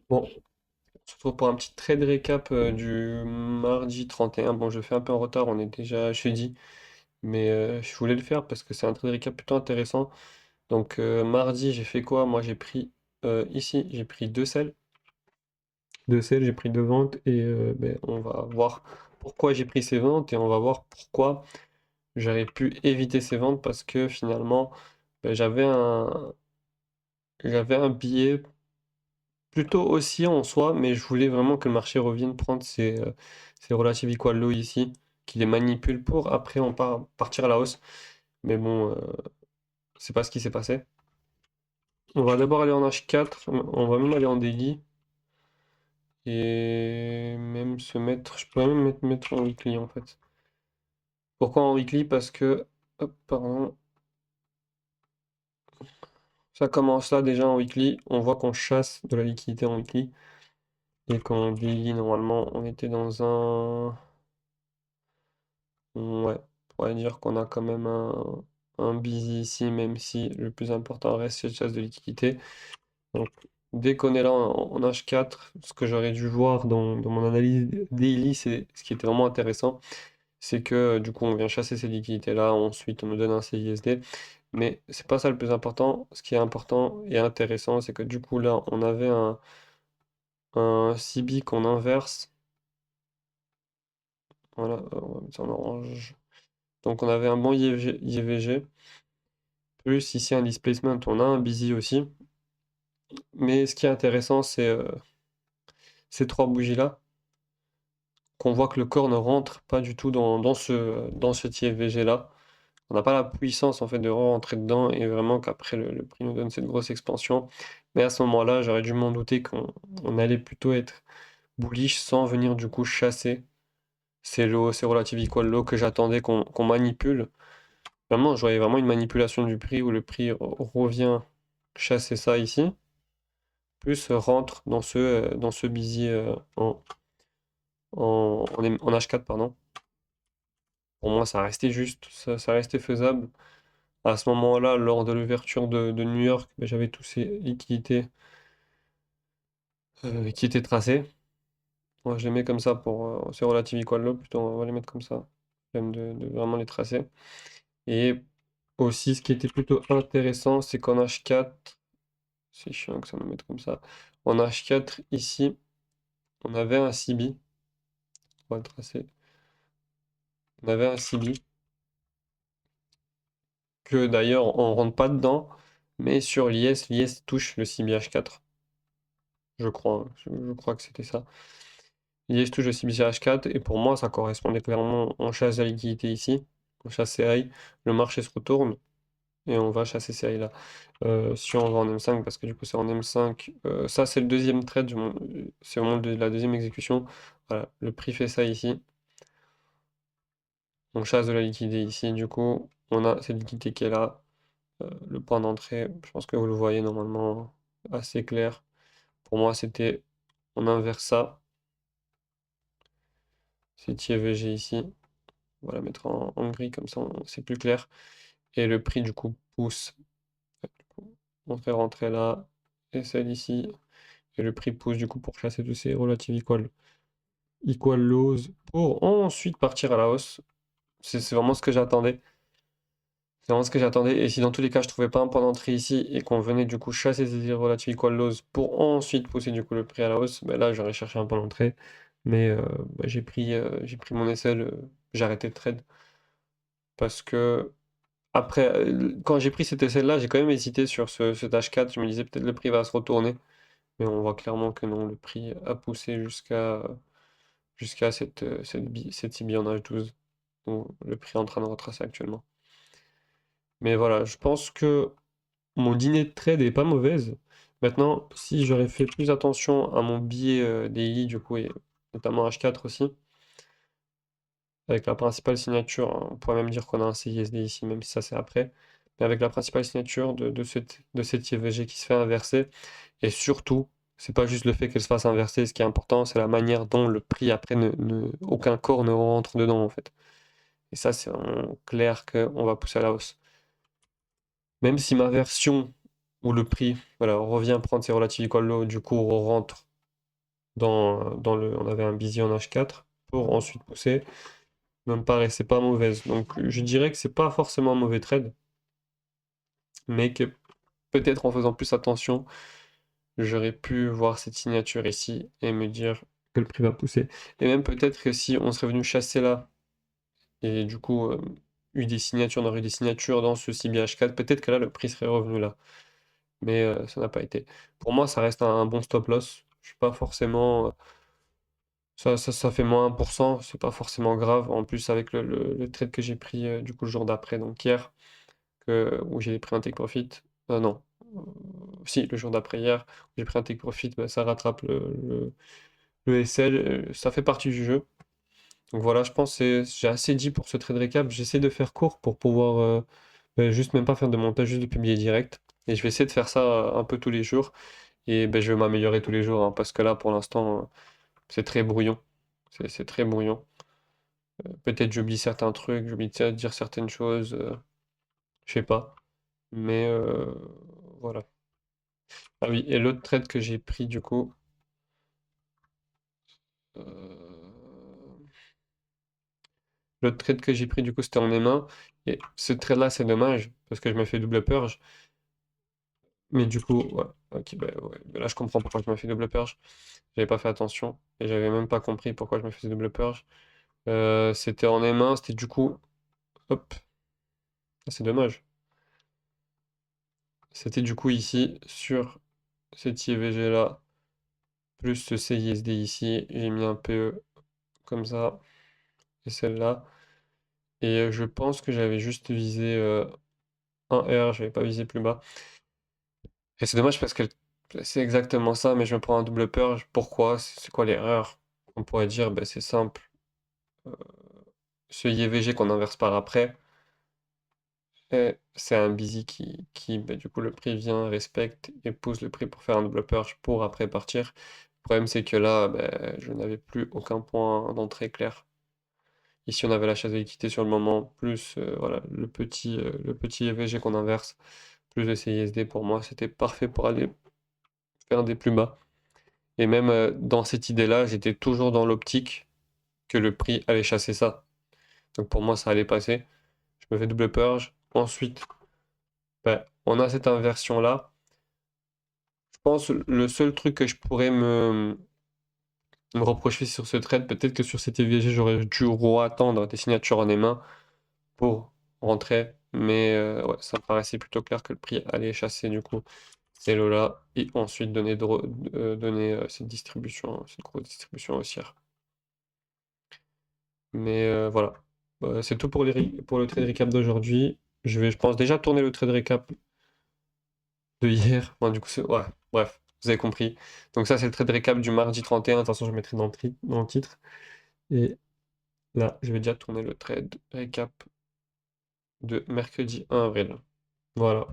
Bon, on se retrouve pour un petit trade récap du mardi 31. Bon, je fais un peu en retard, on est déjà jeudi, mais je voulais le faire parce que c'est un trade récap plutôt intéressant. Donc, mardi, j'ai fait quoi? Moi, j'ai pris ici, j'ai pris deux sels, j'ai pris deux ventes et ben, on va voir pourquoi j'ai pris ces ventes et on va voir pourquoi j'aurais pu éviter ces ventes parce que finalement, ben, j'avais un billet plutôt haussier en soi, mais je voulais vraiment que le marché revienne prendre ses relative equal low ici, qu'il les manipule pour après partir à la hausse. Mais bon, c'est pas ce qui s'est passé. On va d'abord aller en H4, on va même aller en daily et même se mettre, je pourrais même mettre en weekly en fait. Pourquoi en weekly? Parce que, hop, pardon, ça commence là déjà en weekly, on voit qu'on chasse de la liquidité en weekly et qu'en daily normalement on était dans un. Ouais, on pourrait dire qu'on a quand même un busy ici, même si le plus important reste cette chasse de liquidité. Donc, dès qu'on est là en H4, ce que j'aurais dû voir dans mon analyse daily, c'est ce qui était vraiment intéressant, c'est que du coup, on vient chasser ces liquidités-là, ensuite on nous donne un CISD, mais c'est pas ça le plus important. Ce qui est important et intéressant, c'est que du coup, là, on avait un CB qu'on inverse. Voilà, on va mettre ça en orange. Donc, on avait un bon IVG. Plus ici un displacement, on a un busy aussi. Mais ce qui est intéressant, c'est ces trois bougies-là, qu'on voit que le corps ne rentre pas du tout dans ce TFVG-là. On n'a pas la puissance en fait de rentrer dedans et vraiment qu'après le prix nous donne cette grosse expansion. Mais à ce moment-là, j'aurais dû m'en douter qu'on allait plutôt être bullish sans venir du coup chasser ces lows, ces relative equal lows que j'attendais qu'on manipule. Vraiment, je voyais vraiment une manipulation du prix où le prix revient chasser ça ici. Plus rentre dans ce busy en H4, pardon. Pour moi, ça restait juste, ça restait faisable. À ce moment-là, lors de l'ouverture de New York, ben, j'avais tous ces liquidités qui étaient tracées. Moi, je les mets comme ça pour ces relative equal low, plutôt on va les mettre comme ça. J'aime de vraiment les tracer. Et aussi, ce qui était plutôt intéressant, c'est qu'en H4, c'est chiant que ça nous mette comme ça. En H4, ici, on avait un CB. On va le tracer. On avait un CB. Que d'ailleurs on rentre pas dedans, mais sur l'IS touche le CBH4, je crois, hein. Je crois que c'était ça. L'IS touche le CBH4, et pour moi ça correspondait clairement, on chasse la liquidité ici, on chasse CI, le marché se retourne, et on va chasser CI là. Si on va en M5, parce que du coup c'est en M5, ça c'est le deuxième trade, c'est vraiment la deuxième exécution. Voilà, le prix fait ça ici, on chasse de la liquidité ici, du coup on a cette liquidité qui est là. Le point d'entrée, je pense que vous le voyez normalement assez clair. Pour moi, c'était on inverse ça. C'est IVG ici. On va la mettre en gris comme ça, c'est plus clair. Et le prix du coup pousse. Du coup, on fait rentrer là et celle ici. Et le prix pousse du coup pour chasser tous ces relative equal lows pour ensuite partir à la hausse. C'est vraiment ce que j'attendais. C'est vraiment ce que j'attendais. Et si dans tous les cas je trouvais pas un point d'entrée ici et qu'on venait du coup chasser ces relative equal lows pour ensuite pousser du coup le prix à la hausse, ben là j'aurais cherché un point d'entrée. Mais bah, j'ai pris mon SL, j'ai arrêté le trade. Parce que après, quand j'ai pris cet SL-là, j'ai quand même hésité sur cet H4. Je me disais peut-être le prix va se retourner. Mais on voit clairement que non, le prix a poussé jusqu'à cette CB en H12. Où le prix est en train de retracer actuellement. Mais voilà, je pense que mon dîner de trade est pas mauvaise. Maintenant, si j'aurais fait plus attention à mon billet daily, du coup, et notamment H4 aussi, avec la principale signature, hein, on pourrait même dire qu'on a un CISD ici, même si ça c'est après, mais avec la principale signature de cette IVG qui se fait inverser, et surtout, c'est pas juste le fait qu'elle se fasse inverser, ce qui est important, c'est la manière dont le prix après, aucun corps ne rentre dedans en fait. Et ça, c'est vraiment clair qu'on va pousser à la hausse. Même si ma version où le prix voilà, revient prendre ses relative equal low, du coup on rentre on avait un busy en H4 pour ensuite pousser, ne me paraissait pas mauvaise. Donc je dirais que c'est pas forcément un mauvais trade, mais que peut-être en faisant plus attention, j'aurais pu voir cette signature ici et me dire que le prix va pousser. Et même peut-être que si on serait venu chasser là, et du coup on aurait eu des signatures dans ce CBH4, peut-être que là le prix serait revenu là. Mais ça n'a pas été. Pour moi, ça reste un bon stop loss. Je suis pas forcément. Ça fait moins 1%, c'est pas forcément grave. En plus, avec le trade que j'ai pris du coup le jour d'après, donc hier, où j'ai pris un take profit. Non. Euh, si, le jour d'après hier, où j'ai pris un take profit, bah, ça rattrape le SL. Ça fait partie du jeu. Donc voilà, je pense que j'ai assez dit pour ce trade récap. J'essaie de faire court pour pouvoir juste même pas faire de montage, juste de publier direct. Et je vais essayer de faire ça un peu tous les jours. Et ben, je vais m'améliorer tous les jours, hein, parce que là, pour l'instant, c'est très brouillon. C'est très brouillon. Peut-être j'oublie certains trucs, j'oublie de dire certaines choses, je sais pas. Mais voilà. Ah oui, et l'autre trade que j'ai pris du coup, euh, l'autre trade que j'ai pris du coup, c'était en M1. Et ce trade-là, c'est dommage, parce que je me fais double purge. Mais du coup, ouais, ok, bah, ouais. Mais là, je comprends pourquoi je me fais double purge. J'avais pas fait attention, et j'avais même pas compris pourquoi je me faisais double purge. C'était en M1, c'était du coup, hop, ah, c'est dommage. C'était du coup ici, sur cet IVG là, plus ce CISD ici, j'ai mis un PE comme ça, et celle-là. Et je pense que j'avais juste visé un R, j'avais pas visé plus bas. Et c'est dommage parce que c'est exactement ça, mais je me prends un double purge. Pourquoi? C'est quoi l'erreur? On pourrait dire, ben, c'est simple. Euh, Ce IVG qu'on inverse par après, c'est un busy qui ben, du coup, le prix vient, respecte et pousse le prix pour faire un double purge pour après partir. Le problème, c'est que là, ben, je n'avais plus aucun point d'entrée clair. Ici, on avait la chasse de liquidité sur le moment, plus voilà, le petit EVG qu'on inverse, plus le CISD. Pour moi, c'était parfait pour aller faire des plus bas. Et même dans cette idée-là, j'étais toujours dans l'optique que le prix allait chasser ça. Donc pour moi, ça allait passer. Je me fais double purge. Ensuite, ben, on a cette inversion-là. Je pense le seul truc que je pourrais me reprocher sur ce trade, peut-être que sur cet EVG, j'aurais dû attendre des signatures en main pour rentrer. Mais ouais, ça me paraissait plutôt clair que le prix allait chasser du coup ces lots-là et ensuite donner cette distribution, cette grosse distribution haussière. Mais voilà. C'est tout pour pour le trade recap d'aujourd'hui. Je vais, je pense, déjà tourner le trade recap de hier. Bon, du coup, ouais, bref, vous avez compris. Donc ça, c'est le trade recap du mardi 31. De toute façon, je mettrai dans le titre. Et là, je vais déjà tourner le trade recap de mercredi 1 avril. Voilà.